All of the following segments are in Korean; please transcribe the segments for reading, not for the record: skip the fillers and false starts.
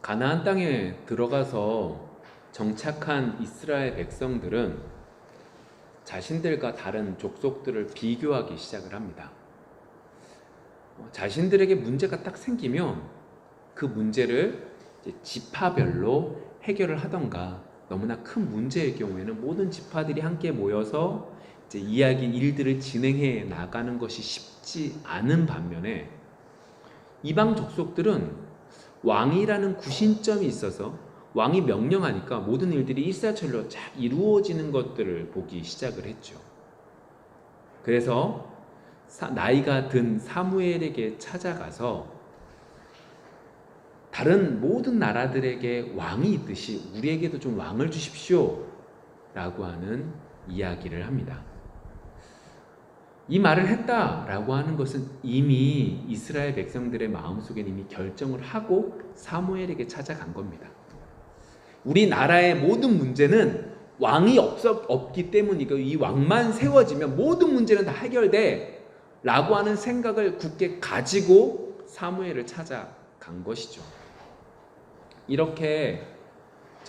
가나안 땅에 들어가서 정착한 이스라엘 백성들은 자신들과 다른 족속들을 비교하기 시작을 합니다. 자신들에게 문제가 딱 생기면 그 문제를 이제 지파별로 해결을 하던가, 너무나 큰 문제의 경우에는 모든 지파들이 함께 모여서 이제 이야기 일들을 진행해 나가는 것이 쉽지 않은 반면에, 이방 족속들은 왕이라는 구신점이 있어서 왕이 명령하니까 모든 일들이 일사천리로 잘 이루어지는 것들을 보기 시작을 했죠. 그래서 나이가 든 사무엘에게 찾아가서 다른 모든 나라들에게 왕이 있듯이 우리에게도 좀 왕을 주십시오 라고 하는 이야기를 합니다. 이 말을 했다라고 하는 것은 이미 이스라엘 백성들의 마음속에 이미 결정을 하고 사무엘에게 찾아간 겁니다. 우리나라의 모든 문제는 왕이 없기 때문이고, 이 왕만 세워지면 모든 문제는 다 해결돼 라고 하는 생각을 굳게 가지고 사무엘을 찾아간 것이죠. 이렇게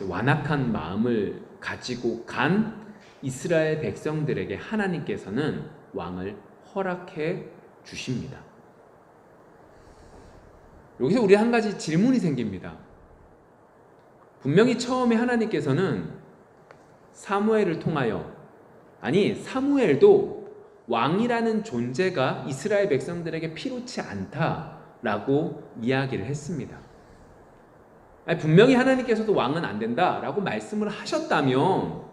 완악한 마음을 가지고 간 이스라엘 백성들에게 하나님께서는 왕을 허락해 주십니다. 여기서 우리 한 가지 질문이 생깁니다. 분명히 처음에 하나님께서는 사무엘을 통하여, 아니 사무엘도 왕이라는 존재가 이스라엘 백성들에게 필요치 않다라고 이야기를 했습니다. 아니, 분명히 하나님께서도 왕은 안 된다라고 말씀을 하셨다면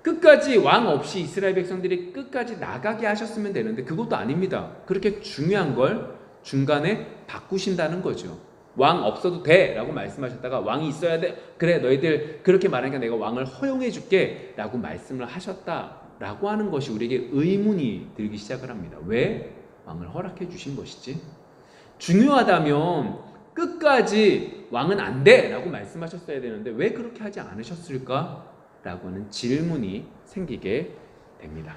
끝까지 왕 없이 이스라엘 백성들이 끝까지 나가게 하셨으면 되는데, 그것도 아닙니다. 그렇게 중요한 걸 중간에 바꾸신다는 거죠. 왕 없어도 돼 라고 말씀하셨다가 왕이 있어야 돼, 그래 너희들 그렇게 말하니까 내가 왕을 허용해 줄게 라고 말씀을 하셨다라고 하는 것이 우리에게 의문이 들기 시작을 합니다. 왜 왕을 허락해 주신 것이지? 중요하다면 끝까지 왕은 안 돼 라고 말씀하셨어야 되는데 왜 그렇게 하지 않으셨을까? 라고 하는 질문이 생기게 됩니다.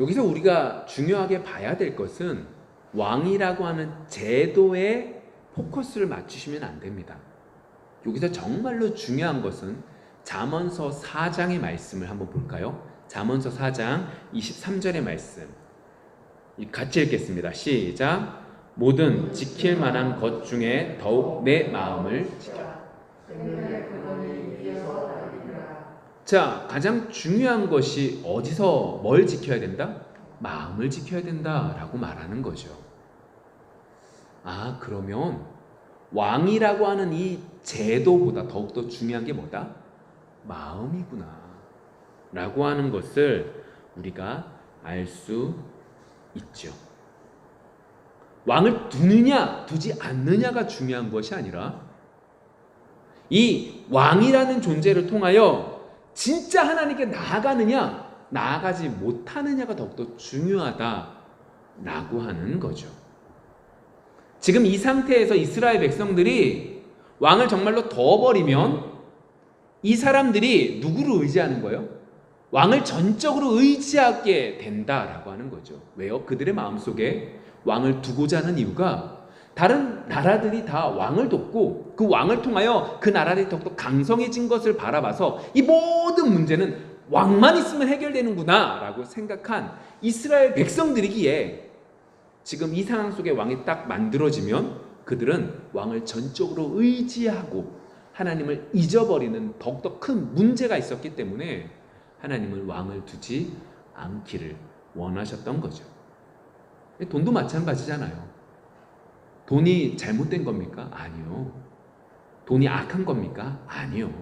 여기서 우리가 중요하게 봐야 될 것은 왕이라고 하는 제도에 포커스를 맞추시면 안 됩니다. 여기서 정말로 중요한 것은 잠언서 4장의 말씀을 한번 볼까요? 잠언서 4장 23절의 말씀 같이 읽겠습니다. 시작. 모든 지킬 만한 것 중에 더욱 내 마음을 지켜라. 자, 가장 중요한 것이 어디서 뭘 지켜야 된다? 마음을 지켜야 된다라고 말하는 거죠. 아, 그러면 왕이라고 하는 이 제도보다 더욱더 중요한 게 뭐다? 마음이구나 라고 하는 것을 우리가 알 수 있죠. 왕을 두느냐 두지 않느냐가 중요한 것이 아니라 이 왕이라는 존재를 통하여 진짜 하나님께 나아가느냐 나아가지 못하느냐가 더욱더 중요하다라고 하는 거죠. 지금 이 상태에서 이스라엘 백성들이 왕을 정말로 둬버리면 이 사람들이 누구를 의지하는 거예요? 왕을 전적으로 의지하게 된다라고 하는 거죠. 왜요? 그들의 마음속에 왕을 두고자 하는 이유가 다른 나라들이 다 왕을 돕고 그 왕을 통하여 그 나라들이 더욱더 강성해진 것을 바라봐서 이 모든 문제는 왕만 있으면 해결되는구나 라고 생각한 이스라엘 백성들이기에 지금 이 상황 속에 왕이 딱 만들어지면 그들은 왕을 전적으로 의지하고 하나님을 잊어버리는 더욱더 큰 문제가 있었기 때문에 하나님은 왕을 두지 않기를 원하셨던 거죠. 돈도 마찬가지잖아요. 돈이 잘못된 겁니까? 아니요. 돈이 악한 겁니까? 아니요.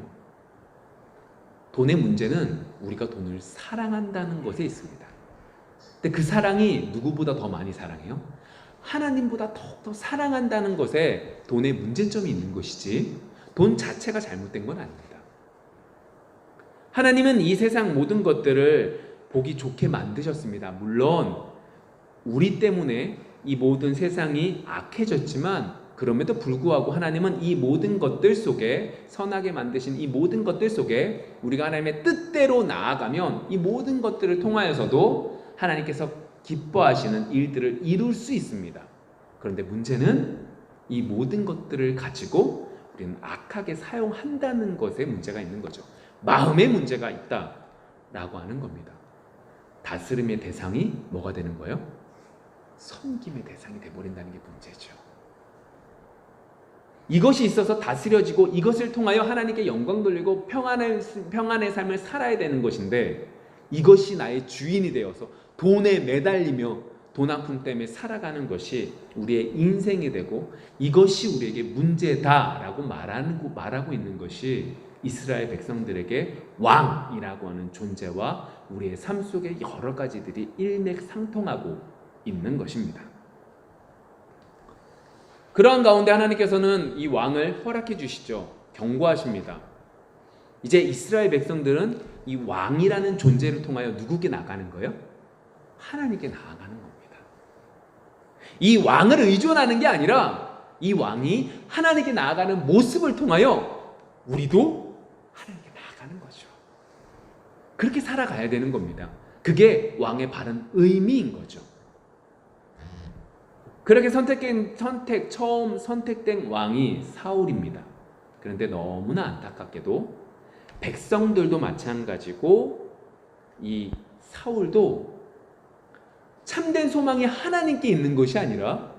돈의 문제는 우리가 돈을 사랑한다는 것에 있습니다. 근데 그 사랑이 누구보다 더 많이 사랑해요? 하나님보다 더욱더 사랑한다는 것에 돈의 문제점이 있는 것이지 돈 자체가 잘못된 건 아닙니다. 하나님은 이 세상 모든 것들을 보기 좋게 만드셨습니다. 물론 우리 때문에 이 모든 세상이 악해졌지만 그럼에도 불구하고 하나님은 이 모든 것들 속에 선하게 만드신 이 모든 것들 속에 우리가 하나님의 뜻대로 나아가면 이 모든 것들을 통하여서도 하나님께서 기뻐하시는 일들을 이룰 수 있습니다. 그런데 문제는 이 모든 것들을 가지고 우리는 악하게 사용한다는 것에 문제가 있는 거죠. 마음에 문제가 있다라고 하는 겁니다. 다스림의 대상이 뭐가 되는 거예요? 섬김의 대상이 되어버린다는 게 문제죠. 이것이 있어서 다스려지고 이것을 통하여 하나님께 영광 돌리고 평안의 삶을 살아야 되는 것인데, 이것이 나의 주인이 되어서 돈에 매달리며 돈 아픔 때문에 살아가는 것이 우리의 인생이 되고, 이것이 우리에게 문제다라고 말하고 있는 것이 이스라엘 백성들에게 왕이라고 하는 존재와 우리의 삶 속에 여러 가지들이 일맥상통하고 있는 것입니다. 그러한 가운데 하나님께서는 이 왕을 허락해 주시죠. 경고하십니다. 이제 이스라엘 백성들은 이 왕이라는 존재를 통하여 누구에게 나가는 거예요? 하나님께 나아가는 겁니다. 이 왕을 의존하는 게 아니라 이 왕이 하나님께 나아가는 모습을 통하여 우리도 하나님께 나아가는 거죠. 그렇게 살아가야 되는 겁니다. 그게 왕의 바른 의미인 거죠. 그렇게 처음 선택된 왕이 사울입니다. 그런데 너무나 안타깝게도 백성들도 마찬가지고 이 사울도 참된 소망이 하나님께 있는 것이 아니라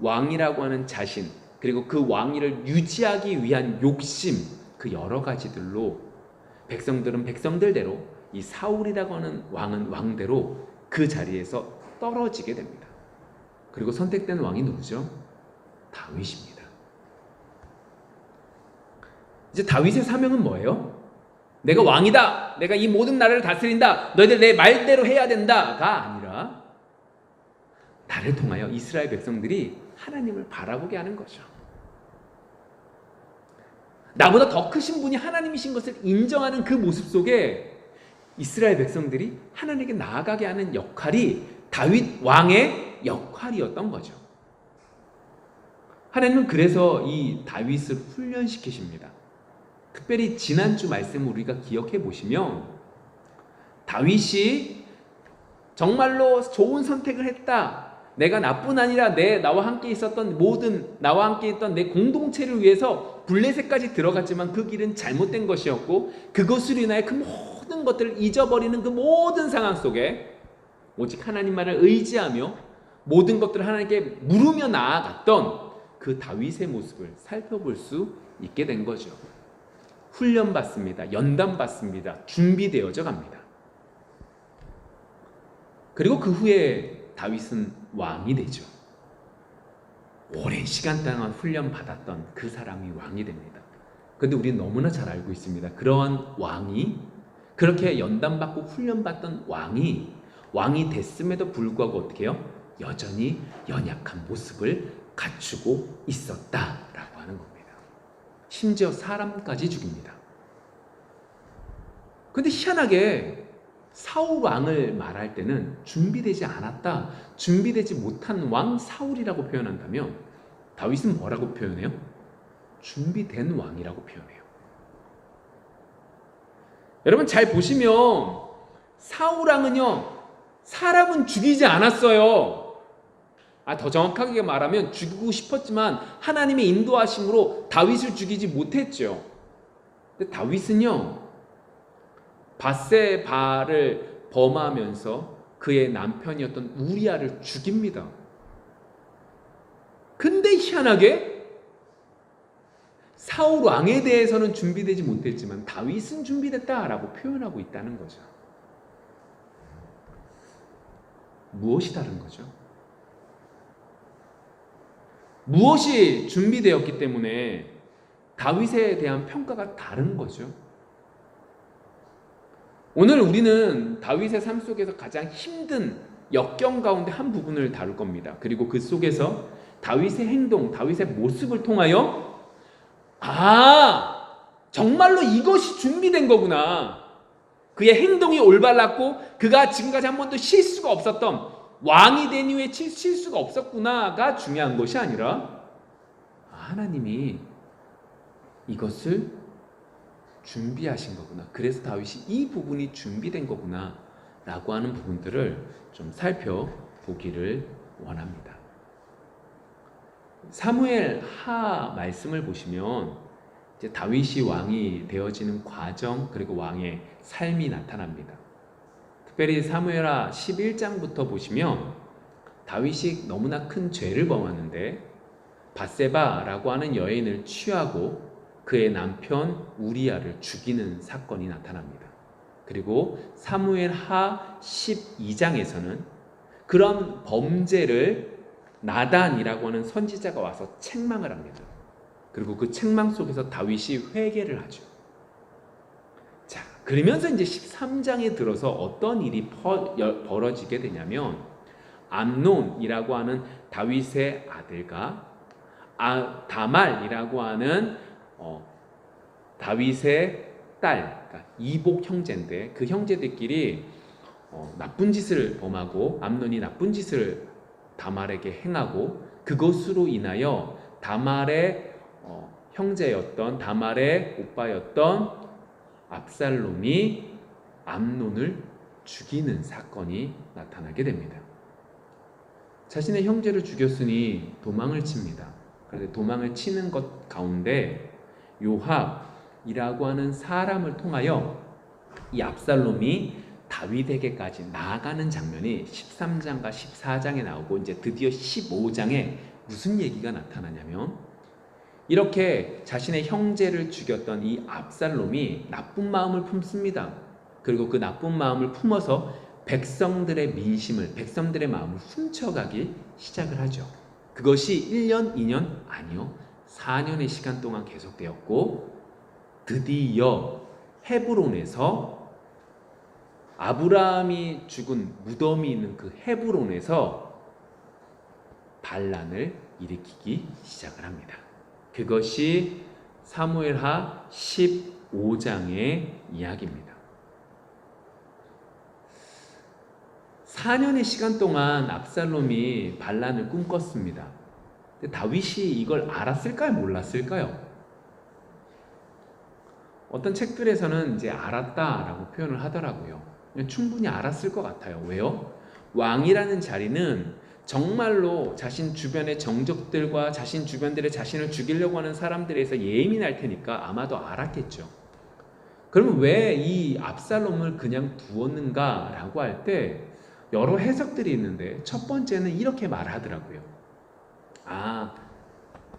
왕이라고 하는 자신, 그리고 그 왕위를 유지하기 위한 욕심, 그 여러 가지들로 백성들은 백성들대로, 이 사울이라고 하는 왕은 왕대로 그 자리에서 떨어지게 됩니다. 그리고 선택된 왕이 누구죠? 다윗입니다. 이제 다윗의 사명은 뭐예요? 내가 왕이다, 내가 이 모든 나라를 다스린다, 너희들 내 말대로 해야 된다가 아니라 나를 통하여 이스라엘 백성들이 하나님을 바라보게 하는 거죠. 나보다 더 크신 분이 하나님이신 것을 인정하는 그 모습 속에 이스라엘 백성들이 하나님께 나아가게 하는 역할이 다윗 왕의 역할이었던 거죠. 하나님은 그래서 이 다윗을 훈련시키십니다. 특별히 지난주 말씀을 우리가 기억해 보시면 다윗이 정말로 좋은 선택을 했다, 내가 나뿐 아니라 나와 함께 있었던 내 공동체를 위해서 블레셋까지 들어갔지만 그 길은 잘못된 것이었고, 그것으로 인하여 그 모든 것들을 잊어버리는 그 모든 상황 속에 오직 하나님만을 의지하며 모든 것들을 하나님께 물으며 나아갔던 그 다윗의 모습을 살펴볼 수 있게 된 거죠. 훈련받습니다. 연단받습니다. 준비되어져 갑니다. 그리고 그 후에 다윗은 왕이 되죠. 오랜 시간 동안 훈련받았던 그 사람이 왕이 됩니다. 그런데 우리는 너무나 잘 알고 있습니다. 그러한 왕이, 그렇게 연단받고 훈련받던 왕이 됐음에도 불구하고 어떻게 해요? 여전히 연약한 모습을 갖추고 있었다라고 하는 겁니다. 심지어 사람까지 죽입니다. 그런데 희한하게 사울 왕을 말할 때는 준비되지 않았다, 준비되지 못한 왕 사울이라고 표현한다면, 다윗은 뭐라고 표현해요? 준비된 왕이라고 표현해요. 여러분 잘 보시면 사울 왕은요, 사람은 죽이지 않았어요. 더 정확하게 말하면 죽이고 싶었지만 하나님의 인도하심으로 다윗을 죽이지 못했죠. 근데 다윗은요, 밧세바를 범하면서 그의 남편이었던 우리아를 죽입니다. 근데 희한하게 사울 왕에 대해서는 준비되지 못했지만 다윗은 준비됐다라고 표현하고 있다는 거죠. 무엇이 다른 거죠? 무엇이 준비되었기 때문에 다윗에 대한 평가가 다른 거죠? 오늘 우리는 다윗의 삶 속에서 가장 힘든 역경 가운데 한 부분을 다룰 겁니다. 그리고 그 속에서 다윗의 행동, 다윗의 모습을 통하여 정말로 이것이 준비된 거구나, 그의 행동이 올바랐고 그가 지금까지 한 번도 실수가 없었던, 왕이 된 이후에 실수가 없었구나가 중요한 것이 아니라 하나님이 이것을 준비하신 거구나, 그래서 다윗이 이 부분이 준비된 거구나 라고 하는 부분들을 좀 살펴보기를 원합니다. 사무엘 하 말씀을 보시면 이제 다윗이 왕이 되어지는 과정 그리고 왕의 삶이 나타납니다. 특별히 사무엘하 11장부터 보시면 다윗이 너무나 큰 죄를 범하는데 밧세바라고 하는 여인을 취하고 그의 남편 우리아를 죽이는 사건이 나타납니다. 그리고 사무엘하 12장에서는 그런 범죄를 나단이라고 하는 선지자가 와서 책망을 합니다. 그리고 그 책망 속에서 다윗이 회개를 하죠. 자, 그러면서 이제 13장에 들어서 어떤 일이 벌어지게 되냐면 암논이라고 하는 다윗의 아들과 다말이라고 하는 다윗의 딸, 그러니까 이복 형제인데 그 형제들끼리 나쁜 짓을 범하고 암논이 나쁜 짓을 다말에게 행하고 그것으로 인하여 다말의 형제였던 다말의 오빠였던 압살롬이 암논을 죽이는 사건이 나타나게 됩니다. 자신의 형제를 죽였으니 도망을 칩니다. 그런데 도망을 치는 것 가운데 요압이라고 하는 사람을 통하여 이 압살롬이 다윗에게까지 나아가는 장면이 13장과 14장에 나오고 이제 드디어 15장에 무슨 얘기가 나타나냐면 이렇게 자신의 형제를 죽였던 이 압살롬이 나쁜 마음을 품습니다. 그리고 그 나쁜 마음을 품어서 백성들의 민심을, 백성들의 마음을 훔쳐가기 시작을 하죠. 그것이 1년, 2년 아니요. 4년의 시간 동안 계속되었고 드디어 헤브론에서 아브라함이 죽은 무덤이 있는 그 헤브론에서 반란을 일으키기 시작을 합니다. 그것이 사무엘하 15장의 이야기입니다. 4년의 시간 동안 압살롬이 반란을 꿈꿨습니다. 근데 다윗이 이걸 알았을까요? 몰랐을까요? 어떤 책들에서는 이제 알았다라고 표현을 하더라고요. 충분히 알았을 것 같아요. 왜요? 왕이라는 자리는 정말로 자신 주변의 정적들과 자신 주변들의 자신을 죽이려고 하는 사람들에서 예민할 테니까 아마도 알았겠죠. 그러면 왜 이 압살롬을 그냥 두었는가라고 할 때 여러 해석들이 있는데 첫 번째는 이렇게 말하더라고요.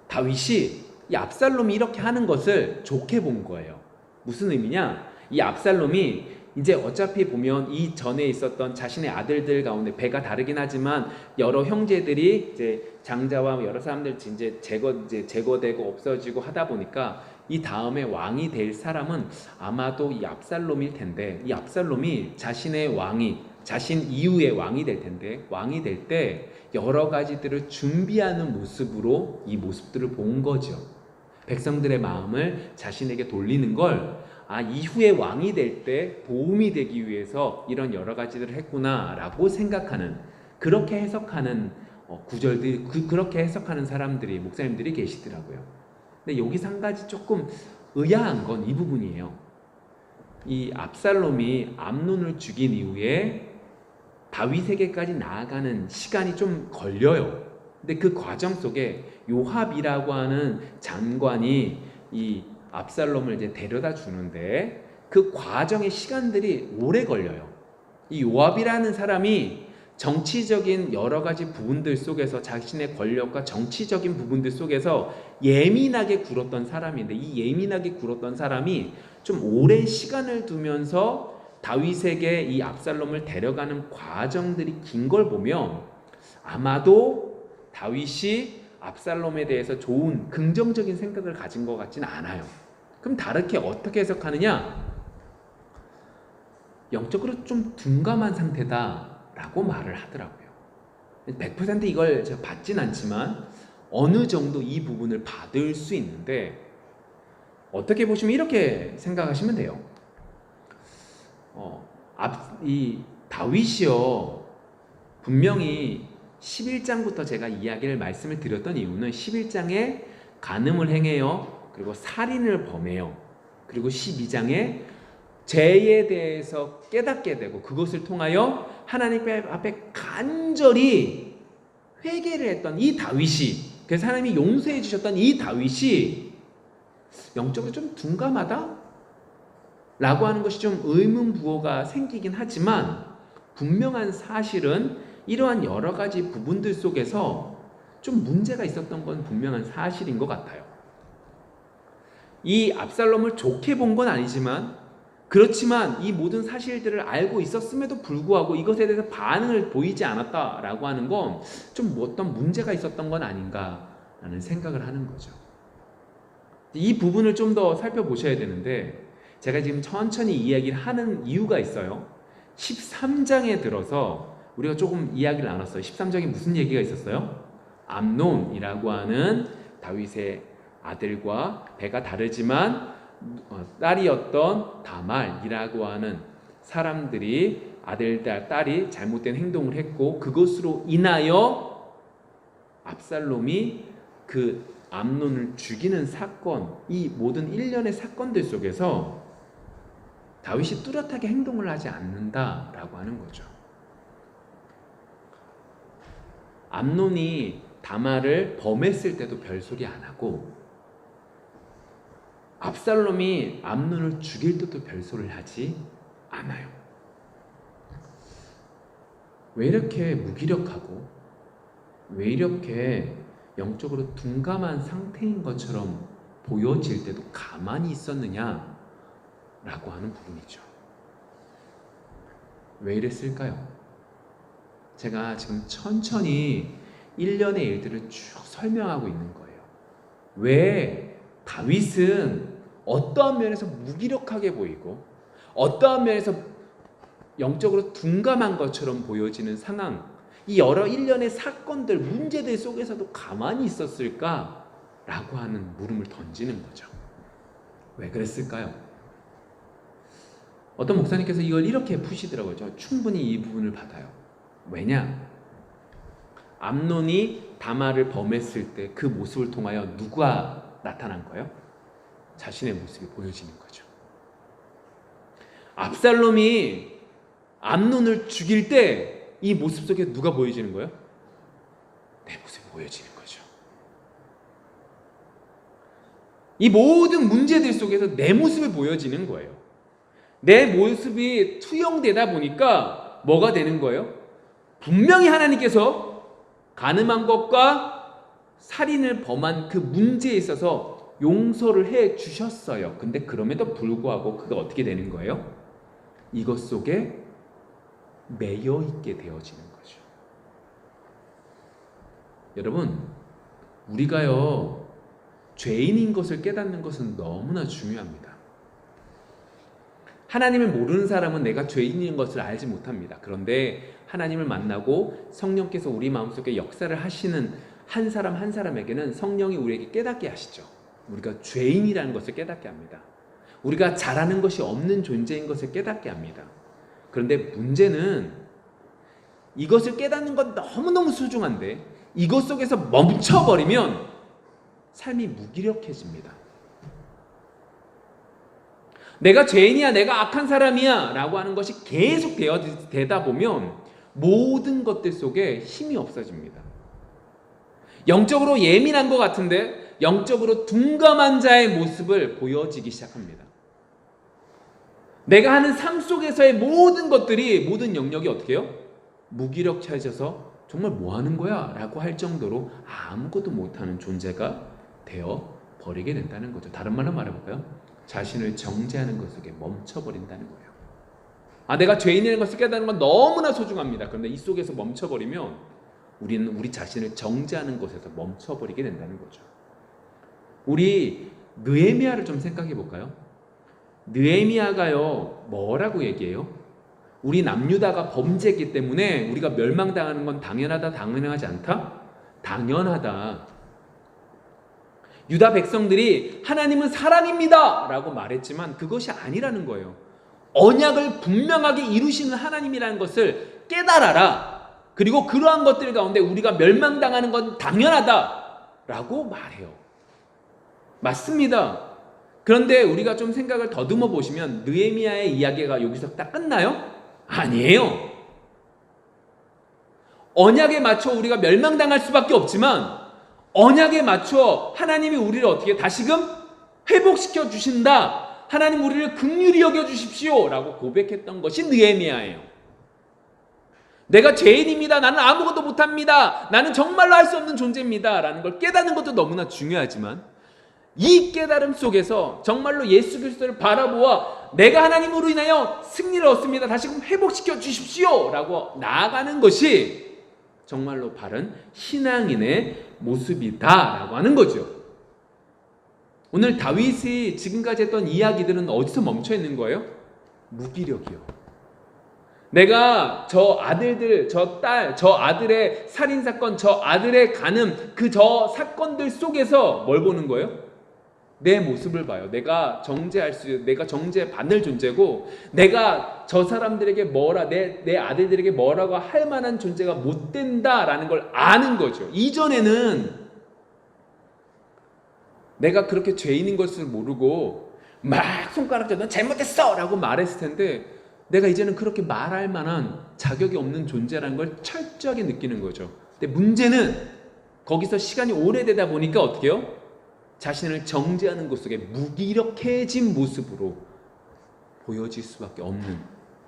다윗이 이 압살롬이 이렇게 하는 것을 좋게 본 거예요. 무슨 의미냐? 이 압살롬이 이제 어차피 보면 이 전에 있었던 자신의 아들들 가운데 배가 다르긴 하지만 여러 형제들이 이제 장자와 여러 사람들 이제 제거되고 없어지고 하다 보니까 이 다음에 왕이 될 사람은 아마도 이 압살롬일 텐데 이 압살롬이 자신의 왕이 자신 이후의 왕이 될 텐데 왕이 될 때 여러 가지들을 준비하는 모습으로 이 모습들을 본 거죠. 백성들의 마음을 자신에게 돌리는 걸 이후에 왕이 될 때 도움이 되기 위해서 이런 여러 가지들을 했구나라고 생각하는 그렇게 해석하는 구절들이 그렇게 해석하는 사람들이 목사님들이 계시더라고요. 근데 여기서 한 가지 조금 의아한 건 이 부분이에요. 이 압살롬이 암논을 죽인 이후에 다윗에게까지 나아가는 시간이 좀 걸려요. 근데 그 과정 속에 요압이라고 하는 장관이 이 압살롬을 이제 데려다 주는데 그 과정의 시간들이 오래 걸려요. 이 요압이라는 사람이 정치적인 여러 가지 부분들 속에서 자신의 권력과 정치적인 부분들 속에서 예민하게 굴었던 사람인데 이 예민하게 굴었던 사람이 좀 오랜 시간을 두면서 다윗에게 이 압살롬을 데려가는 과정들이 긴 걸 보면 아마도 다윗이 압살롬에 대해서 좋은 긍정적인 생각을 가진 것 같지는 않아요. 그럼 다르게 어떻게 해석하느냐? 영적으로 좀 둔감한 상태다라고 말을 하더라고요. 100% 이걸 제가 받진 않지만 어느 정도 이 부분을 받을 수 있는데 어떻게 보시면 이렇게 생각하시면 돼요. 이 다윗이요 분명히 11장부터 제가 말씀을 드렸던 이유는 11장에 간음을 행해요. 그리고 살인을 범해요. 그리고 12장에 죄에 대해서 깨닫게 되고 그것을 통하여 하나님 앞에 간절히 회개를 했던 이 다윗이 그래서 하나님이 용서해 주셨던 이 다윗이 영적으로 좀 둔감하다? 라고 하는 것이 좀 의문부호가 생기긴 하지만 분명한 사실은 이러한 여러 가지 부분들 속에서 좀 문제가 있었던 건 분명한 사실인 것 같아요. 이 압살롬을 좋게 본 건 아니지만 그렇지만 이 모든 사실들을 알고 있었음에도 불구하고 이것에 대해서 반응을 보이지 않았다라고 하는 건 좀 어떤 문제가 있었던 건 아닌가라는 생각을 하는 거죠. 이 부분을 좀 더 살펴보셔야 되는데 제가 지금 천천히 이야기를 하는 이유가 있어요. 13장에 들어서 우리가 조금 이야기를 나눴어요. 13장에 무슨 얘기가 있었어요? 암논이라고 하는 다윗의 아들과 배가 다르지만 딸이었던 다말이라고 하는 사람들이 아들, 딸이 잘못된 행동을 했고 그것으로 인하여 압살롬이 그 암논을 죽이는 사건, 이 모든 일련의 사건들 속에서 다윗이 뚜렷하게 행동을 하지 않는다라고 하는 거죠. 암논이 다말을 범했을 때도 별소리 안 하고 압살롬이 암논을 죽일 때도 별소리를 하지 않아요. 왜 이렇게 무기력하고 왜 이렇게 영적으로 둔감한 상태인 것처럼 보여질 때도 가만히 있었느냐라고 하는 부분이죠. 왜 이랬을까요? 제가 지금 천천히 일련의 일들을 쭉 설명하고 있는 거예요. 왜 다윗은 어떠한 면에서 무기력하게 보이고 어떠한 면에서 영적으로 둔감한 것처럼 보여지는 상황, 이 여러 일련의 사건들, 문제들 속에서도 가만히 있었을까라고 하는 물음을 던지는 거죠. 왜 그랬을까요? 어떤 목사님께서 이걸 이렇게 푸시더라고요. 저 충분히 이 부분을 받아요. 왜냐? 암논이 다말을 범했을 때 그 모습을 통하여 누가 나타난 거예요? 자신의 모습이 보여지는 거죠. 압살롬이 암논을 죽일 때 이 모습 속에 누가 보여지는 거예요? 내 모습이 보여지는 거죠. 이 모든 문제들 속에서 내 모습이 보여지는 거예요. 내 모습이 투영되다 보니까 뭐가 되는 거예요? 분명히 하나님께서 간음한 것과 살인을 범한 그 문제에 있어서 용서를 해 주셨어요. 근데 그럼에도 불구하고 그가 어떻게 되는 거예요? 이것 속에 매여 있게 되어지는 거죠. 여러분, 우리가요 죄인인 것을 깨닫는 것은 너무나 중요합니다. 하나님을 모르는 사람은 내가 죄인인 것을 알지 못합니다. 그런데 하나님을 만나고 성령께서 우리 마음속에 역사를 하시는 한 사람 한 사람에게는 성령이 우리에게 깨닫게 하시죠. 우리가 죄인이라는 것을 깨닫게 합니다. 우리가 잘하는 것이 없는 존재인 것을 깨닫게 합니다. 그런데 문제는 이것을 깨닫는 건 너무너무 소중한데 이것 속에서 멈춰버리면 삶이 무기력해집니다. 내가 죄인이야, 내가 악한 사람이야 라고 하는 것이 계속 되다 보면 모든 것들 속에 힘이 없어집니다. 영적으로 예민한 것 같은데 영적으로 둔감한 자의 모습을 보여지기 시작합니다. 내가 하는 삶 속에서의 모든 것들이, 모든 영역이 어떻게 해요? 무기력해져서 정말 뭐 하는 거야? 라고 할 정도로 아무것도 못하는 존재가 되어 버리게 된다는 거죠. 다른 말로 말해볼까요? 자신을 정죄하는 것 속에 멈춰버린다는 거예요. 내가 죄인이라는 것을 깨닫는 건 너무나 소중합니다. 그런데 이 속에서 멈춰버리면 우리는 우리 자신을 정죄하는 것에서 멈춰버리게 된다는 거죠. 우리 느헤미야를 좀 생각해 볼까요? 느헤미야가요 뭐라고 얘기해요? 우리 남유다가 범죄했기 때문에 우리가 멸망당하는 건 당연하다, 당연하지 않다? 당연하다. 유다 백성들이 하나님은 사랑입니다 라고 말했지만 그것이 아니라는 거예요. 언약을 분명하게 이루시는 하나님이라는 것을 깨달아라. 그리고 그러한 것들 가운데 우리가 멸망당하는 건 당연하다 라고 말해요. 맞습니다. 그런데 우리가 좀 생각을 더듬어 보시면 느헤미야의 이야기가 여기서 딱 끝나요? 아니에요. 언약에 맞춰 우리가 멸망당할 수밖에 없지만 언약에 맞춰 하나님이 우리를 어떻게 다시금 회복시켜 주신다. 하나님 우리를 긍휼히 여겨 주십시오 라고 고백했던 것이 느헤미야예요. 내가 죄인입니다. 나는 아무것도 못합니다. 나는 정말로 할 수 없는 존재입니다 라는 걸 깨닫는 것도 너무나 중요하지만, 이 깨달음 속에서 정말로 예수 그리스도를 바라보아 내가 하나님으로 인하여 승리를 얻습니다. 다시금 회복시켜 주십시오 라고 나아가는 것이 정말로 바른 신앙인의 모습이다 라고 하는 거죠. 오늘 다윗이 지금까지 했던 이야기들은 어디서 멈춰 있는 거예요? 무기력이요. 내가 저 아들들, 저 딸, 저 아들의 살인사건, 저 아들의 간음, 저 사건들 속에서 뭘 보는 거예요? 내 모습을 봐요. 내가 정죄받을 존재고, 내가 저 사람들에게 내 아들들에게 뭐라고 할 만한 존재가 못 된다라는 걸 아는 거죠. 이전에는 내가 그렇게 죄인인 것을 모르고 막 손가락질, 넌 잘못했어! 라고 말했을 텐데, 내가 이제는 그렇게 말할 만한 자격이 없는 존재라는 걸 철저하게 느끼는 거죠. 근데 문제는 거기서 시간이 오래되다 보니까 어떻게 해요? 자신을 정죄하는 것 속에 무기력해진 모습으로 보여질 수밖에 없는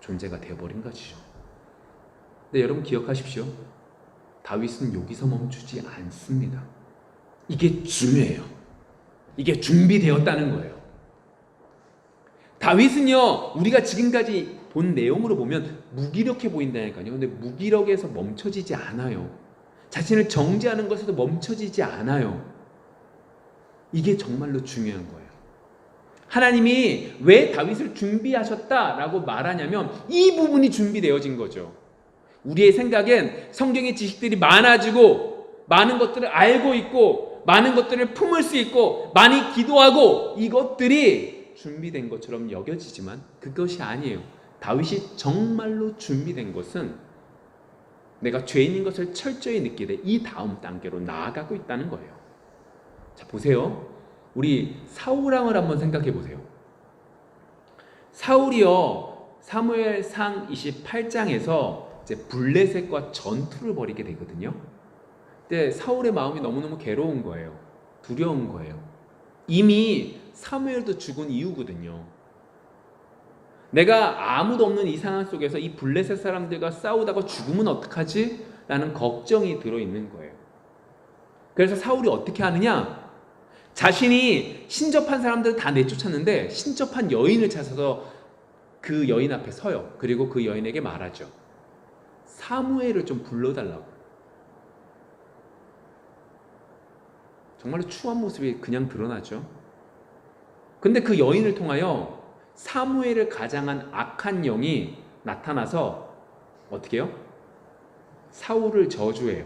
존재가 되어버린 것이죠. 근데 여러분 기억하십시오. 다윗은 여기서 멈추지 않습니다. 이게 중요해요. 이게 준비되었다는 거예요. 다윗은요, 우리가 지금까지 본 내용으로 보면 무기력해 보인다니까요. 근데 무기력에서 멈춰지지 않아요. 자신을 정죄하는 것에도 멈춰지지 않아요. 이게 정말로 중요한 거예요. 하나님이 왜 다윗을 준비하셨다라고 말하냐면 이 부분이 준비되어진 거죠. 우리의 생각엔 성경의 지식들이 많아지고 많은 것들을 알고 있고 많은 것들을 품을 수 있고 많이 기도하고 이것들이 준비된 것처럼 여겨지지만 그것이 아니에요. 다윗이 정말로 준비된 것은 내가 죄인인 것을 철저히 느끼되 이 다음 단계로 나아가고 있다는 거예요. 자, 보세요. 우리 사울왕을 한번 생각해 보세요. 사울이요, 사무엘상 28장에서 이제 블레셋과 전투를 벌이게 되거든요. 근데 사울의 마음이 너무너무 괴로운 거예요. 두려운 거예요. 이미 사무엘도 죽은 이후거든요. 내가 아무도 없는 이 상황 속에서 이 블레셋 사람들과 싸우다가 죽으면 어떡하지? 라는 걱정이 들어있는 거예요. 그래서 사울이 어떻게 하느냐? 자신이 신접한 사람들을 다 내쫓았는데 신접한 여인을 찾아서 그 여인 앞에 서요. 그리고 그 여인에게 말하죠. 사무엘을 좀 불러달라고. 정말로 추한 모습이 그냥 드러나죠. 근데 그 여인을 통하여 사무엘을 가장한 악한 영이 나타나서 어떻게 해요? 사울을 저주해요.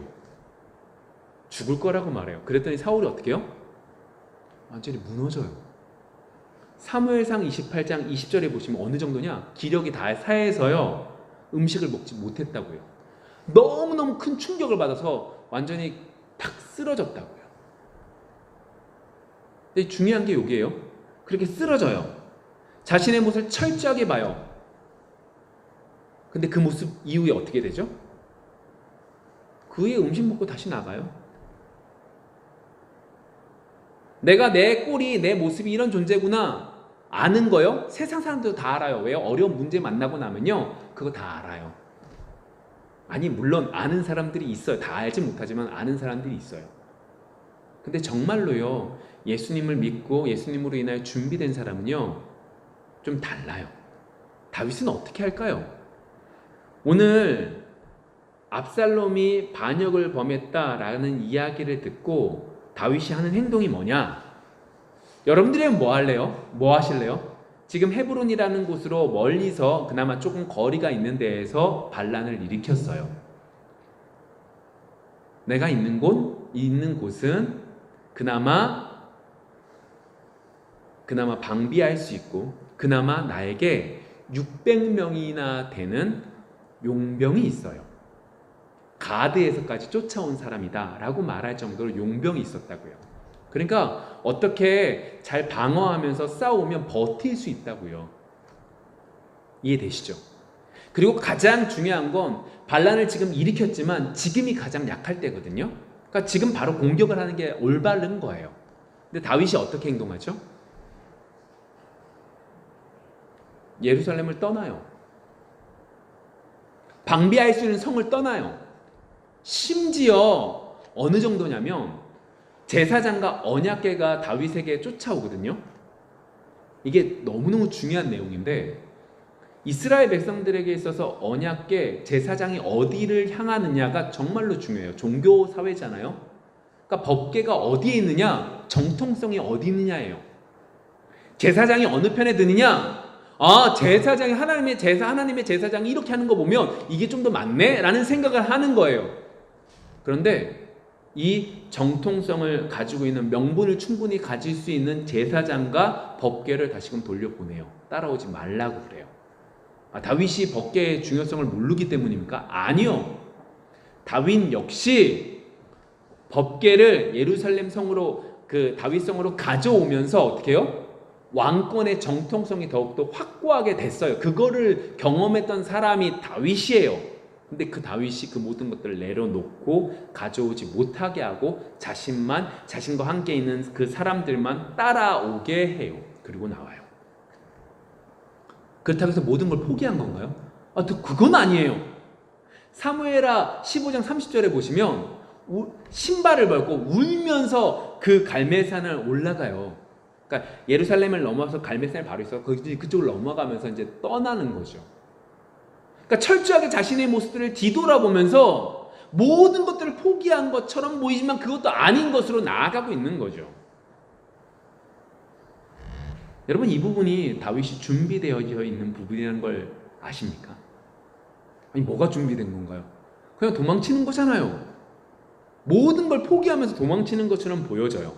죽을 거라고 말해요. 그랬더니 사울이 어떻게 해요? 완전히 무너져요. 사무엘상 28장 20절에 보시면 어느 정도냐? 기력이 다 사해서요 음식을 먹지 못했다고요. 너무너무 큰 충격을 받아서 완전히 탁 쓰러졌다고요. 근데 중요한 게 여기에요. 그렇게 쓰러져요. 자신의 모습을 철저하게 봐요. 근데 그 모습 이후에 어떻게 되죠? 그의 음식 먹고 다시 나가요. 내가 내 꼴이, 내 모습이 이런 존재구나 아는 거요. 세상 사람들도 다 알아요. 왜요? 어려운 문제 만나고 나면요 그거 다 알아요. 아니 물론 아는 사람들이 있어요. 다 알지 못하지만 아는 사람들이 있어요. 근데 정말로요 예수님을 믿고 예수님으로 인하여 준비된 사람은요 좀 달라요. 다윗은 어떻게 할까요? 오늘 압살롬이 반역을 범했다라는 이야기를 듣고 다윗이 하는 행동이 뭐냐? 여러분들은 뭐 할래요? 뭐 하실래요? 지금 헤브론이라는 곳으로 멀리서 그나마 조금 거리가 있는 데에서 반란을 일으켰어요. 내가 있는 곳은 그나마 방비할 수 있고 그나마 나에게 600명이나 되는 용병이 있어요. 가드에서까지 쫓아온 사람이다 라고 말할 정도로 용병이 있었다고요. 그러니까 어떻게 잘 방어하면서 싸우면 버틸 수 있다고요. 이해되시죠? 그리고 가장 중요한 건 반란을 지금 일으켰지만 지금이 가장 약할 때거든요. 그러니까 지금 바로 공격을 하는 게 올바른 거예요. 근데 다윗이 어떻게 행동하죠? 예루살렘을 떠나요. 방비할 수 있는 성을 떠나요. 심지어 어느 정도냐면 제사장과 언약궤가 다윗에게 쫓아오거든요. 이게 너무너무 중요한 내용인데, 이스라엘 백성들에게 있어서 언약궤, 제사장이 어디를 향하느냐가 정말로 중요해요. 종교 사회잖아요. 그러니까 법궤가 어디에 있느냐, 정통성이 어디 있느냐예요. 제사장이 어느 편에 드느냐, 제사장이 하나님의 제사장이 이렇게 하는 거 보면 이게 좀 더 맞네? 라는 생각을 하는 거예요. 그런데 이 정통성을 가지고 있는, 명분을 충분히 가질 수 있는 제사장과 법궤를 다시금 돌려보내요. 따라오지 말라고 그래요. 다윗이 법궤의 중요성을 모르기 때문입니까? 아니요. 다윗 역시 법궤를 예루살렘 성으로, 그 다윗성으로 가져오면서 어떻게 해요? 왕권의 정통성이 더욱더 확고하게 됐어요. 그거를 경험했던 사람이 다윗이에요. 근데 그 다윗이 그 모든 것들을 내려놓고 가져오지 못하게 하고 자신과 함께 있는 그 사람들만 따라오게 해요. 그리고 나와요. 그렇다고 해서 모든 걸 포기한 건가요? 그건 아니에요. 사무엘하 15장 30절에 보시면 신발을 벗고 울면서 그 갈멜산을 올라가요. 그러니까 예루살렘을 넘어서 갈멜산에 바로 있어 그쪽을 넘어가면서 이제 떠나는 거죠. 그러니까 철저하게 자신의 모습들을 뒤돌아보면서 모든 것들을 포기한 것처럼 보이지만 그것도 아닌 것으로 나아가고 있는 거죠. 여러분, 이 부분이 다윗이 준비되어 있는 부분이라는 걸 아십니까? 아니, 뭐가 준비된 건가요? 그냥 도망치는 거잖아요. 모든 걸 포기하면서 도망치는 것처럼 보여져요.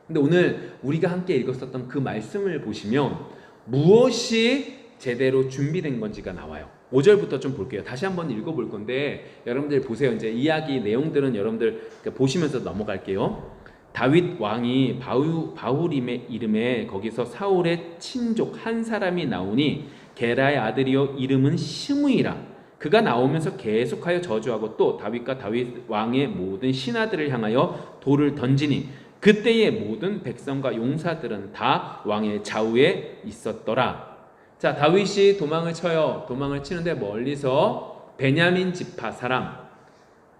근데 오늘 우리가 함께 읽었었던 그 말씀을 보시면 무엇이 제대로 준비된 건지가 나와요. 5절부터 좀 볼게요. 다시 한번 읽어볼 건데 여러분들 보세요. 이제 이야기 내용들은 여러분들 보시면서 넘어갈게요. 다윗 왕이 바후림의 이름에 거기서 사울의 친족 한 사람이 나오니 게라의 아들이요 이름은 시므이라. 그가 나오면서 계속하여 저주하고 또 다윗과 다윗 왕의 모든 신하들을 향하여 돌을 던지니 그때의 모든 백성과 용사들은 다 왕의 좌우에 있었더라. 자, 다윗이 도망을 쳐요. 도망을 치는데 멀리서 베냐민 지파 사람,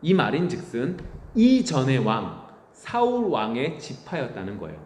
이 말인즉슨 이전의 왕 사울 왕의 지파였다는 거예요.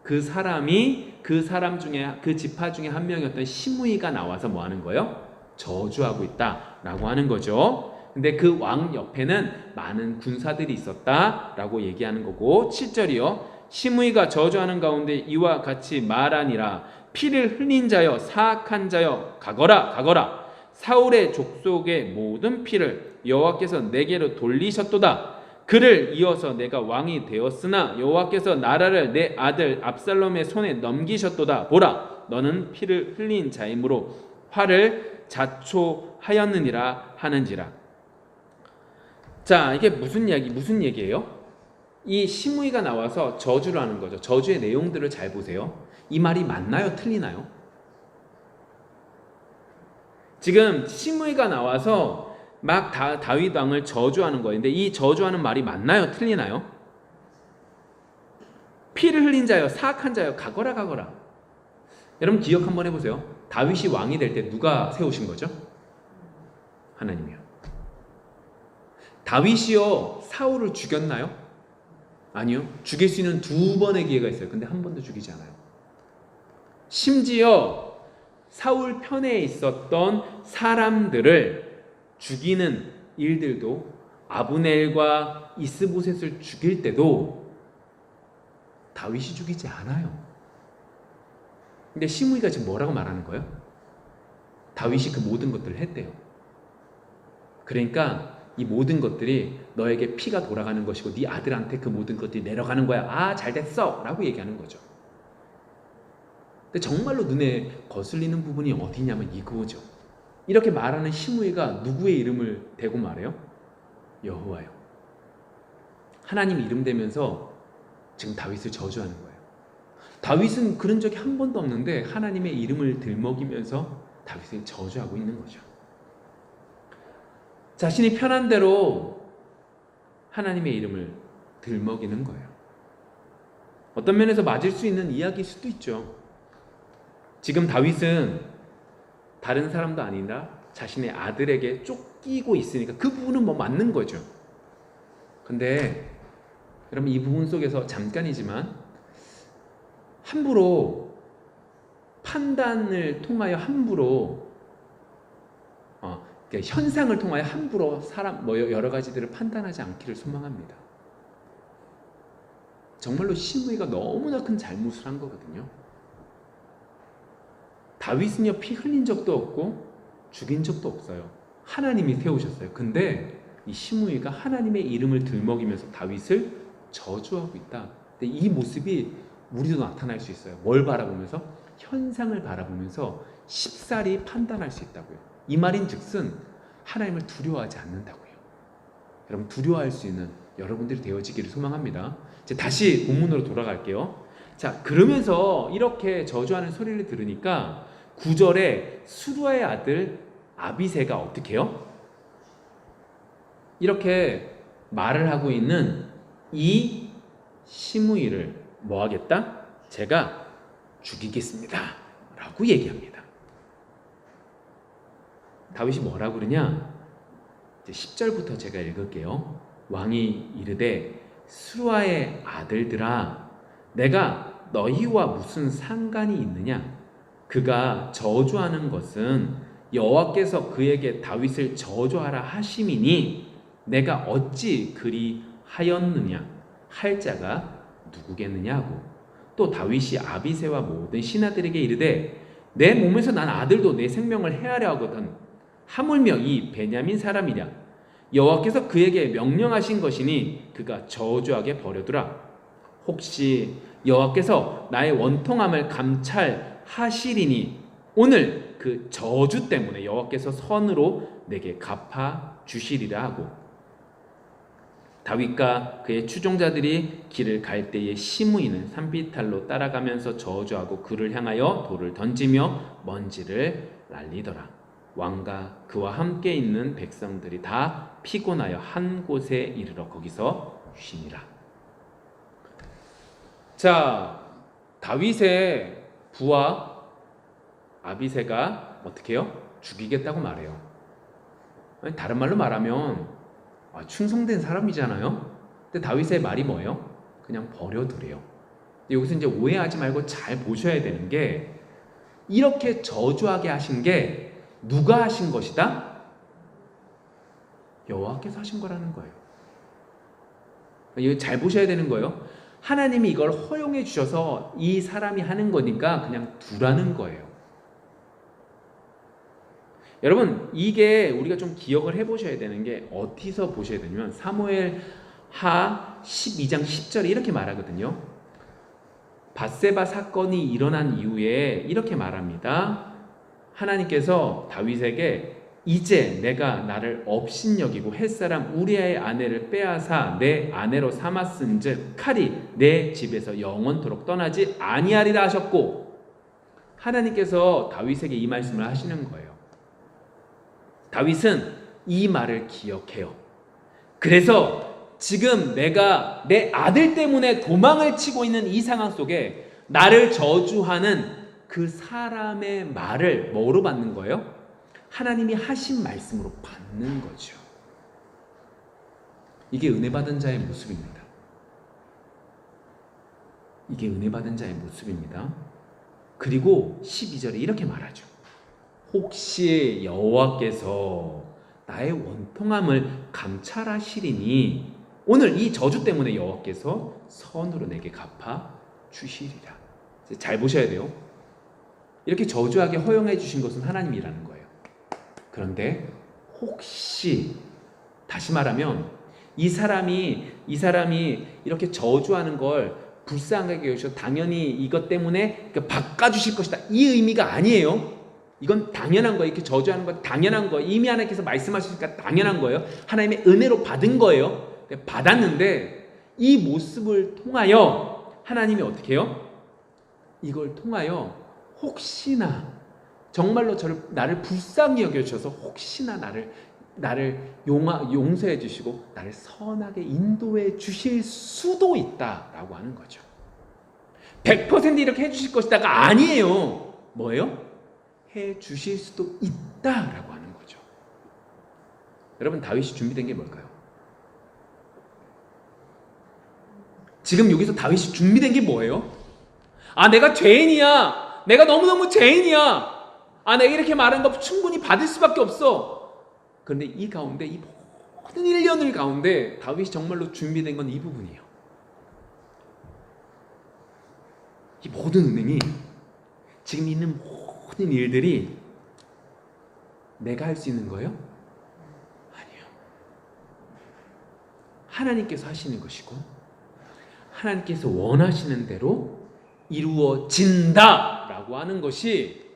그 사람이 그 사람 중에, 그 지파 중에 한 명이었던 시므이가 나와서 뭐 하는 거예요? 저주하고 있다라고 하는 거죠. 근데 그 왕 옆에는 많은 군사들이 있었다라고 얘기하는 거고, 7절이요. 시므이가 저주하는 가운데 이와 같이 말하니라. 피를 흘린 자여, 사악한 자여, 가거라. 사울의 족속의 모든 피를 여호와께서 내게로 돌리셨도다. 그를 이어서 내가 왕이 되었으나 여호와께서 나라를 내 아들 압살롬의 손에 넘기셨도다. 보라, 너는 피를 흘린 자이므로 화를 자초하였느니라 하는지라. 자, 이게 무슨 얘기예요? 이 시므이가 나와서 저주를 하는 거죠. 저주의 내용들을 잘 보세요. 이 말이 맞나요? 틀리나요? 지금 시므이가 나와서 막 다윗 왕을 저주하는 거인데 이 저주하는 말이 맞나요? 틀리나요? 피를 흘린 자여, 사악한 자여, 가거라. 여러분 기억 한번 해보세요. 다윗이 왕이 될 때 누가 세우신 거죠? 하나님이요. 다윗이요 사울을 죽였나요? 아니요. 죽일 수 있는 2번의 기회가 있어요. 근데 한 번도 죽이지 않아요. 심지어 사울 편에 있었던 사람들을 죽이는 일들도, 아브넬과 이스보셋을 죽일 때도 다윗이 죽이지 않아요. 근데 시므이가 지금 뭐라고 말하는 거예요? 다윗이 그 모든 것들을 했대요. 그러니까 이 모든 것들이 너에게 피가 돌아가는 것이고 네 아들한테 그 모든 것들이 내려가는 거야. 잘됐어 라고 얘기하는 거죠. 근데 정말로 눈에 거슬리는 부분이 어디냐면 이거죠. 이렇게 말하는 시므이가 누구의 이름을 대고 말해요? 여호와요. 하나님 이름 대면서 지금 다윗을 저주하는 거예요. 다윗은 그런 적이 한 번도 없는데 하나님의 이름을 들먹이면서 다윗을 저주하고 있는 거죠. 자신이 편한 대로 하나님의 이름을 들먹이는 거예요. 어떤 면에서 맞을 수 있는 이야기일 수도 있죠. 지금 다윗은 다른 사람도 아니라 자신의 아들에게 쫓기고 있으니까 그 부분은 뭐 맞는 거죠. 근데 여러분, 이 부분 속에서 잠깐이지만 함부로 판단을 통하여 그러니까 현상을 통하여 함부로 여러 가지들을 판단하지 않기를 소망합니다. 정말로 시므이가 너무나 큰 잘못을 한 거거든요. 다윗은요, 피 흘린 적도 없고 죽인 적도 없어요. 하나님이 세우셨어요. 근데 이 시므이가 하나님의 이름을 들먹이면서 다윗을 저주하고 있다. 근데 이 모습이 우리도 나타날 수 있어요. 뭘 바라보면서? 현상을 바라보면서 쉽사리 판단할 수 있다고요. 이 말인즉슨 하나님을 두려워하지 않는다고요. 여러분, 두려워할 수 있는 여러분들이 되어지기를 소망합니다. 이제 다시 본문으로 돌아갈게요. 자, 그러면서 이렇게 저주하는 소리를 들으니까 9절에 수루아의 아들 아비새가 어떻게 해요? 이렇게 말을 하고 있는 이 시므이를 뭐 하겠다? 제가 죽이겠습니다 라고 얘기합니다. 다윗이 뭐라고 그러냐? 이제 10절부터 제가 읽을게요. 왕이 이르되 수루아의 아들들아, 내가 너희와 무슨 상관이 있느냐? 그가 저주하는 것은 여호와께서 그에게 다윗을 저주하라 하심이니 내가 어찌 그리 하였느냐 할 자가 누구겠느냐 하고, 또 다윗이 아비새와 모든 신하들에게 이르되 내 몸에서 난 아들도 내 생명을 해하려 하거든 하물며 이 베냐민 사람이랴. 여호와께서 그에게 명령하신 것이니 그가 저주하게 버려두라. 혹시 여호와께서 나의 원통함을 감찰하시리니 오늘 그 저주 때문에 여호와께서 선으로 내게 갚아 주시리라 하고, 다윗과 그의 추종자들이 길을 갈 때에 시므이는 산비탈로 따라가면서 저주하고 그를 향하여 돌을 던지며 먼지를 날리더라. 왕과 그와 함께 있는 백성들이 다 피곤하여 한 곳에 이르러 거기서 쉬니라. 자, 다윗의 부하 아비새가 어떻게 해요? 죽이겠다고 말해요. 다른 말로 말하면 충성된 사람이잖아요. 근데 다윗의 말이 뭐예요? 그냥 버려두래요. 여기서 이제 오해하지 말고 잘 보셔야 되는 게, 이렇게 저주하게 하신 게 누가 하신 것이다? 여호와께서 하신 거라는 거예요. 이거 잘 보셔야 되는 거예요. 하나님이 이걸 허용해 주셔서 이 사람이 하는 거니까 그냥 두라는 거예요. 여러분, 이게 우리가 좀 기억을 해보셔야 되는 게, 어디서 보셔야 되냐면 사무엘하 12장 10절에 이렇게 말하거든요. 밧세바 사건이 일어난 이후에 이렇게 말합니다. 하나님께서 다윗에게 이제 내가 나를 업신여기고 햇사람 우리아의 아내를 빼앗아 내 아내로 삼았은즉 칼이 내 집에서 영원토록 떠나지 아니하리라 하셨고, 하나님께서 다윗에게 이 말씀을 하시는 거예요. 다윗은 이 말을 기억해요. 그래서 지금 내가 내 아들 때문에 도망을 치고 있는 이 상황 속에 나를 저주하는 그 사람의 말을 뭐로 받는 거예요? 하나님이 하신 말씀으로 받는 거죠. 이게 은혜 받은 자의 모습입니다. 이게 은혜 받은 자의 모습입니다. 그리고 12절에 이렇게 말하죠. 혹시 여호와께서 나의 원통함을 감찰하시리니 오늘 이 저주 때문에 여호와께서 선으로 내게 갚아 주시리라. 잘 보셔야 돼요. 이렇게 저주하게 허용해 주신 것은 하나님이라는 거예요. 그런데 혹시, 다시 말하면 이 사람이 이렇게 저주하는 걸 불쌍하게 여기서 당연히 이것 때문에 바꿔주실 것이다, 이 의미가 아니에요. 이건 당연한 거예요. 이렇게 저주하는 건 당연한 거예요. 이미 하나님께서 말씀하시니까 당연한 거예요. 하나님의 은혜로 받은 거예요. 받았는데 이 모습을 통하여 하나님이 어떻게 해요? 이걸 통하여 혹시나 정말로 나를 불쌍히 여겨주셔서 혹시나 나를 나를 용서해 주시고 나를 선하게 인도해 주실 수도 있다라고 하는 거죠. 100% 이렇게 해주실 것이다가 아니에요. 뭐예요? 해 주실 수도 있다라고 하는 거죠. 여러분, 다윗이 준비된 게 뭘까요? 지금 여기서 다윗이 준비된 게 뭐예요? 내가 죄인이야. 내가 너무너무 죄인이야. 내가 이렇게 말하는 거 충분히 받을 수밖에 없어. 그런데 이 가운데, 이 모든 1년을 가운데 다윗이 정말로 준비된 건 이 부분이에요. 이 모든 은행이, 지금 있는 모든 일들이 내가 할 수 있는 거예요? 아니요. 하나님께서 하시는 것이고 하나님께서 원하시는 대로 이루어진다 라고 하는 것이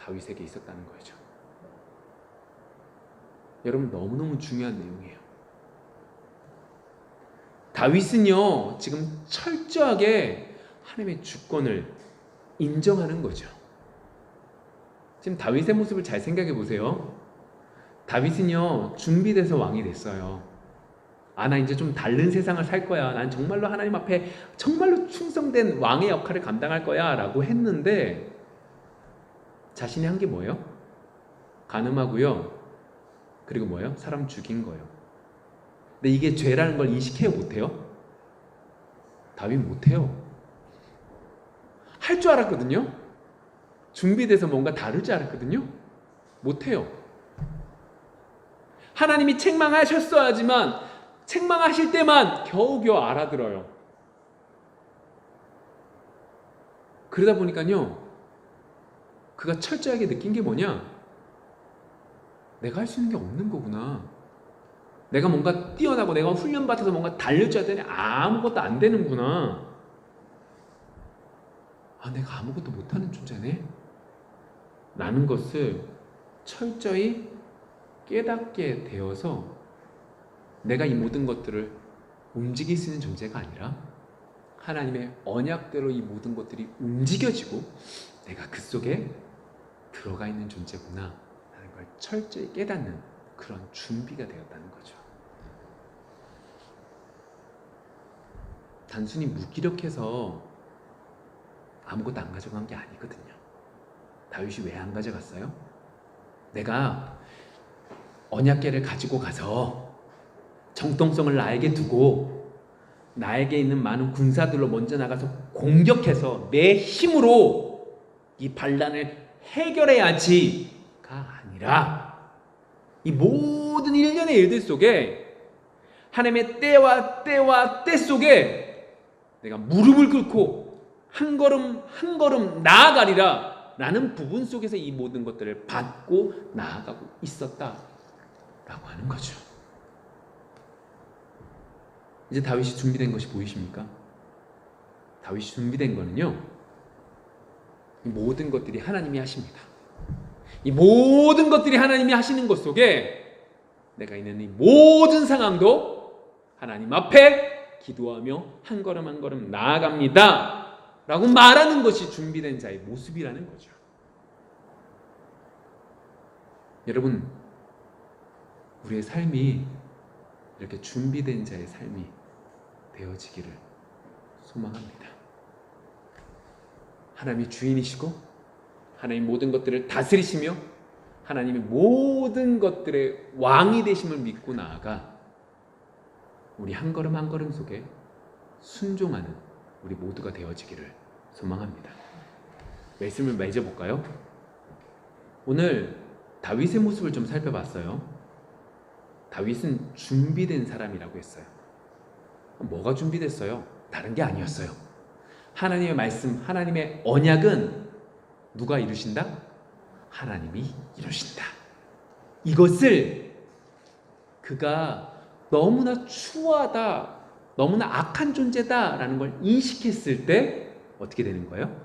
다윗에게 있었다는 거죠. 여러분, 너무너무 중요한 내용이에요. 다윗은요, 지금 철저하게 하나님의 주권을 인정하는 거죠. 지금 다윗의 모습을 잘 생각해 보세요. 다윗은요, 준비돼서 왕이 됐어요. 나 이제 좀 다른 세상을 살 거야. 난 정말로 하나님 앞에 정말로 충성된 왕의 역할을 감당할 거야 라고 했는데 자신이 한 게 뭐예요? 간음하고요. 그리고 뭐예요? 사람 죽인 거예요. 근데 이게 죄라는 걸 인식해요? 못해요? 다윗 못해요. 할 줄 알았거든요. 준비돼서 뭔가 다를 줄 알았거든요. 못해요. 하나님이 책망하셨어야지만 책망하실 때만 겨우겨우 알아들어요. 그러다 보니까요, 그가 철저하게 느낀 게 뭐냐? 내가 할 수 있는 게 없는 거구나. 내가 뭔가 뛰어나고 내가 훈련받아서 뭔가 달려줘야 되니 아무것도 안 되는구나. 내가 아무것도 못하는 존재네 라는 것을 철저히 깨닫게 되어서 내가 이 모든 것들을 움직일 수 있는 존재가 아니라 하나님의 언약대로 이 모든 것들이 움직여지고 내가 그 속에 들어가 있는 존재구나 라는 걸 철저히 깨닫는 그런 준비가 되었다는 거죠. 단순히 무기력해서 아무것도 안 가져간 게 아니거든요. 다윗이 왜 안 가져갔어요? 내가 언약궤를 가지고 가서 정통성을 나에게 두고 나에게 있는 많은 군사들로 먼저 나가서 공격해서 내 힘으로 이 반란을 해결해야지가 아니라 이 모든 일련의 일들 속에 하나님의 때와 때 속에 내가 무릎을 꿇고 한 걸음 한 걸음 나아가리라 라는 부분 속에서 이 모든 것들을 받고 나아가고 있었다라고 하는 거죠. 이제 다윗이 준비된 것이 보이십니까? 다윗이 준비된 거는요, 이 모든 것들이 하나님이 하십니다. 이 모든 것들이 하나님이 하시는 것 속에 내가 있는 이 모든 상황도 하나님 앞에 기도하며 한 걸음 한 걸음 나아갑니다 라고 말하는 것이 준비된 자의 모습이라는 거죠. 여러분, 우리의 삶이 이렇게 준비된 자의 삶이 되어지기를 소망합니다. 하나님이 주인이시고 하나님 모든 것들을 다스리시며 하나님의 모든 것들의 왕이 되심을 믿고 나아가 우리 한 걸음 한 걸음 속에 순종하는 우리 모두가 되어지기를 소망합니다. 말씀을 맺어볼까요? 오늘 다윗의 모습을 좀 살펴봤어요. 다윗은 준비된 사람이라고 했어요. 뭐가 준비됐어요? 다른 게 아니었어요. 하나님의 말씀, 하나님의 언약은 누가 이루신다? 하나님이 이루신다. 이것을 그가 너무나 추하다, 너무나 악한 존재다라는 걸 인식했을 때 어떻게 되는 거예요?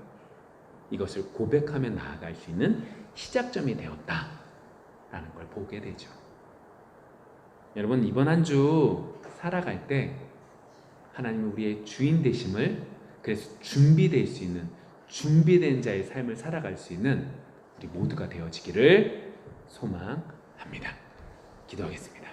이것을 고백하며 나아갈 수 있는 시작점이 되었다라는 걸 보게 되죠. 여러분, 이번 한 주 살아갈 때 하나님은 우리의 주인 되심을, 그래서 준비될 수 있는, 준비된 자의 삶을 살아갈 수 있는 우리 모두가 되어지기를 소망합니다. 합니다. 기도하겠습니다.